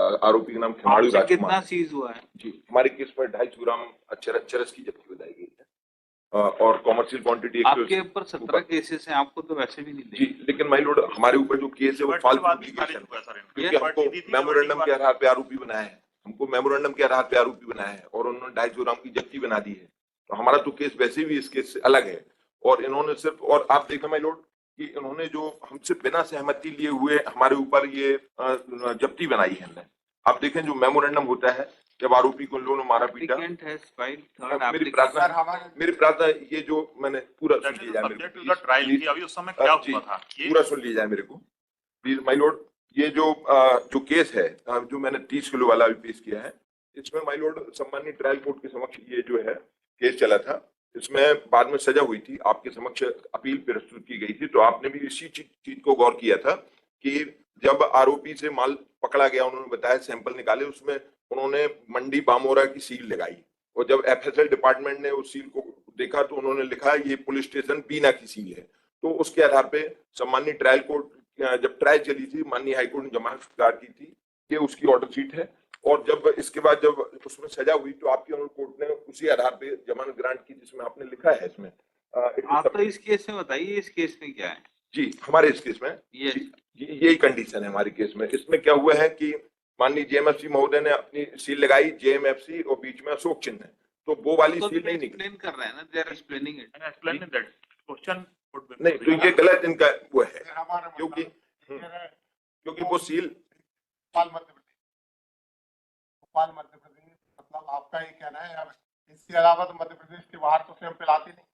आरोपी का नाम खिमाड़ू राजकुमार। कितना सीज हुआ है? जी, हमारे केस में 250 ग्राम चरस की जब्ती बताई गई है और कॉमर्शियल क्वांटिटी। आपके ऊपर 17 केसेस हैं, आपको तो वैसे भी नहीं जी, लेकिन माय लॉर्ड हमारे ऊपर जो केस है वो फाल्स डुप्लीकेशन है, क्योंकि हमको मेमोरेंडम के आधार पे आरोपी बनाया है, और उन्होंने 250 ग्राम की जब्ती बना दी है। तो हमारा तो केस वैसे भी इस केस से अलग है, और इन्होंने सिर्फ, और आप देखें माय लॉर्ड कि इन्होंने जो हमसे बिना सहमति लिए हुए हमारे ऊपर ये जब्ती बनाई है। आप देखें जो मेमोरेंडम होता है, जब आरोपी को लोगों ने मारा पीटा, मेरी प्रार्थना ये जो मैंने पूरा सुन लिया जाए, ट्रायल की अभी उस समय क्या हुआ था पूरा सुन लिया जाए मेरे को प्लीज माय लॉर्ड। ये जो केस है जो मैंने 30 किलो वाला भी पेश किया है, इसमें माय लॉर्ड सम्मानित ट्रायल कोर्ट के समक्ष ये जो है केस चला था। इसमें बाद में सजा हुई थी, आपके समक्ष अपील प्रस्तुत की गई थी, तो आपने भी इसी चीज को गौर किया था कि जब आरोपी से माल पकड़ा गया, उन्होंने बताया सैंपल निकाले, उसमें उन्होंने मंडी बामोरा की सील लगाई, और जब एफएसएल डिपार्टमेंट ने उस सील को देखा तो उन्होंने लिखा ये पुलिस स्टेशन बीना की सील है। तो उसके आधार पे सम्मानीय ट्रायल कोर्ट, जब ट्रायल चली थी, माननीय हाईकोर्ट ने जमानत स्वीकार की थी, ये उसकी ऑर्डर शीट है। और जब इसके बाद जब उसमें सजा हुई तो आपकी ऑनर कोर्ट ने उसी आधार पे जमानत ग्रांट की, जिसमें आपने लिखा है इसमें। आप तो इस केस में बताइए, इस केस में क्या है? जी, हमारे इस केस में यही कंडीशन है हमारे केस में। इसमें क्या हुआ है कि माननीय जेएमएफसी महोदय ने अपनी सील लगाई, जेएमएफसी, और बीच में अशोक चिन्ह है, तो वो वाली सील नहीं निकली। एक्सप्लेन कर रहे हैं ना, they are explaining it, explaining that question नहीं, तो ये गलत इनका वो है, क्योंकि वो सील भोपाल मध्य प्रदेश, मतलब आपका ये कहना है यार, इसके अलावा तो मध्य प्रदेश के बाहर तो सैंपल आती नहीं,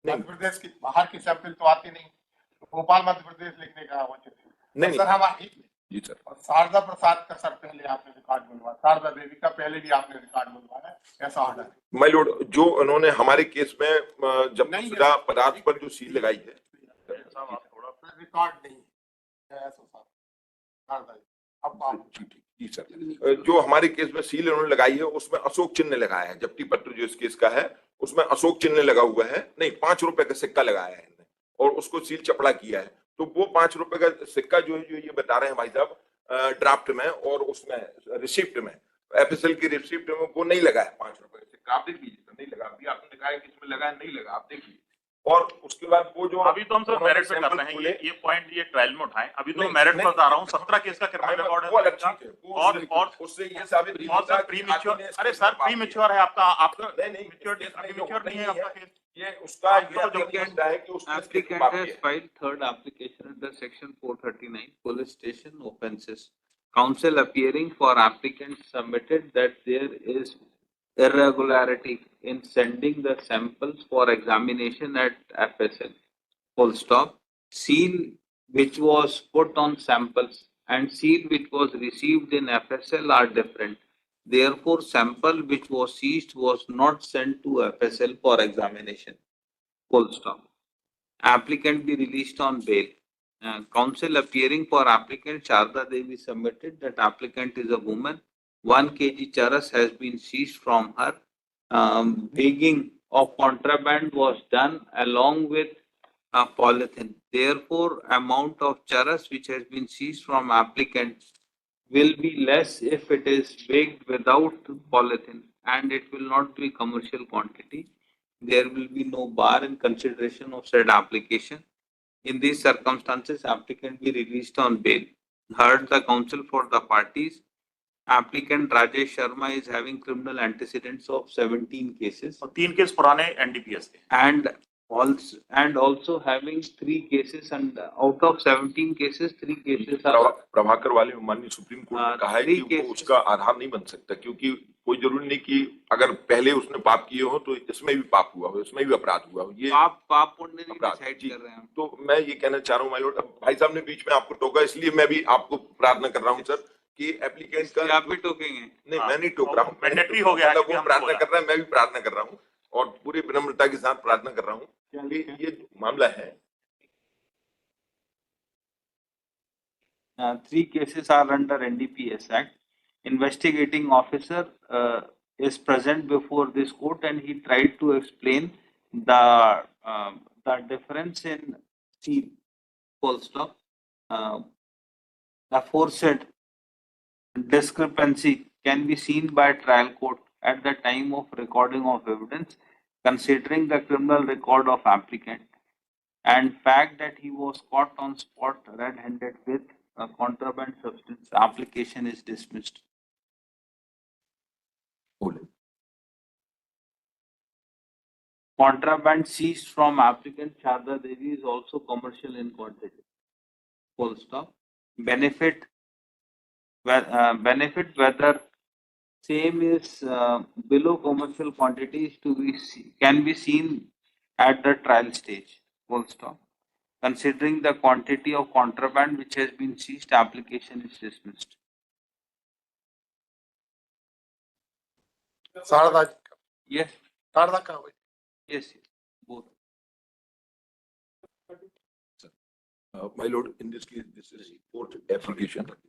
मध्य प्रदेश के बाहर की सैंपल तो आती नहीं, तो भोपाल मध्य प्रदेश लिखने का आवश्यक नहीं सर। हमारा जी सर, और शारदा प्रसाद का सर पहले आपने रिकॉर्ड बनवाया, शारदा देवी का पहले भी आपने रिकॉर्ड बनवाया, ऐसा ऑर्डर है माय लॉर्ड। जो उन्होंने हमारे केस में जब सजा पदार्थ पर जो सील लगाई है, रिकॉर्ड नहीं है ऐसा सर। जी सर, जो हमारे केस में सील उन्होंने लगाई है उसमें अशोक चिन्ह लगाया है, जब्ती पत्र जो इस केस का है उसमें अशोक चिन्ह लगा हुआ है, नहीं 5 रुपए का सिक्का लगाया है इन्होंने, और उसको सील चपड़ा किया है। तो वो 5 रुपए का सिक्का जो है, जो ये बता रहे हैं भाई साहब, ड्राफ्ट में और उसमें रिसिप्ट में, एफएसएल की रिसिप्ट में वो नहीं लगा है 5 रुपए का सिक्का। आप देख लीजिए, नहीं लगा, अभी आपने दिखाया कि इसमें लगा है, नहीं लगा, आप देखिए। और उसके बाद वो जो अभी तो हम सर मेरिट पे कर रहे हैं, ये पॉइंट ये ट्रायल में उठाएं, अभी तो मेरिट पर बता रहा हूं। 17 केस का क्रिमिनल रिकॉर्ड है, और उससे ये साबित नहीं होता प्रीमेच्योर, अरे सर प्रीमेच्योर है आपका नहीं मैच्योर नहीं है आपका केस। ये उसका है कि applicant has filed third application under section 439 police station offences. Counsel appearing for applicant submitted that there is irregularity in sending the samples for examination at FSL. Full stop. Seal which was put on samples and seal which was received in FSL are different. Therefore, sample which was seized was not sent to FSL for examination. Full stop. Applicant be released on bail. Counsel appearing for applicant Sharda Devi submitted that applicant is a woman. 1 kg charas has been seized from her. Bagging of contraband was done along with polythene. Therefore, amount of charas which has been seized from applicant will be less if it is bagged without polythene, and it will not be commercial quantity. There will be no bar in consideration of said application. In these circumstances, applicant be released on bail. Heard the counsel for the parties. Applicant Rajesh Sharma is having criminal antecedents of 17 cases. और 3 case पुराने NDPS के. And also having 3 cases, and out of 17 cases, 3 cases are. Prabhakar वाले माननीय supreme court ने कहा है कि वो उसका आधार नहीं बन सकता, क्योंकि कोई जरूरी नहीं कि अगर पहले उसने पाप किए हो तो इसमें भी पाप हुआ हो, इसमें भी अपराध हुआ हो। ये पाप पुण्य नहीं डिसाइड कर रहे हैं। तो मैं ये कहना चाह रहा हूँ माय लॉर्ड, भाई साहब ने बीच में आपको टोका, इसलिए मैं भी आपको प्रार्थना कर रहा हूँ सर कि एप्लीकेंट का आप भी टोकेंगे। नहीं, मैं नहीं टोक रहा हूँ, मैंडेटरी हो गया है, वो प्रार्थना कर रहा है, मैं भी प्रार्थना कर रहा हूँ, और पूरी विनम्रता के साथ प्रार्थना कर रहा हूँ कि ये मामला है। 3 cases are under NDPS Act. Investigating officer is present before this court, and he tried to explain the difference in seal. Full stop. The aforesaid discrepancy can be seen by trial court at the time of recording of evidence, considering the criminal record of applicant and fact that he was caught on spot red-handed with a contraband substance, application is dismissed. Contraband seized from applicant Sharda Devi is also commercial in quantity. Full stop. Benefit whether same is below commercial quantities can be seen at the trial stage. Full stop. Considering the quantity of contraband which has been seized, application is dismissed. Sharda ji का Yes, Sharda कहाँ हुई? yes, both. My lord, in this case, this is fourth application.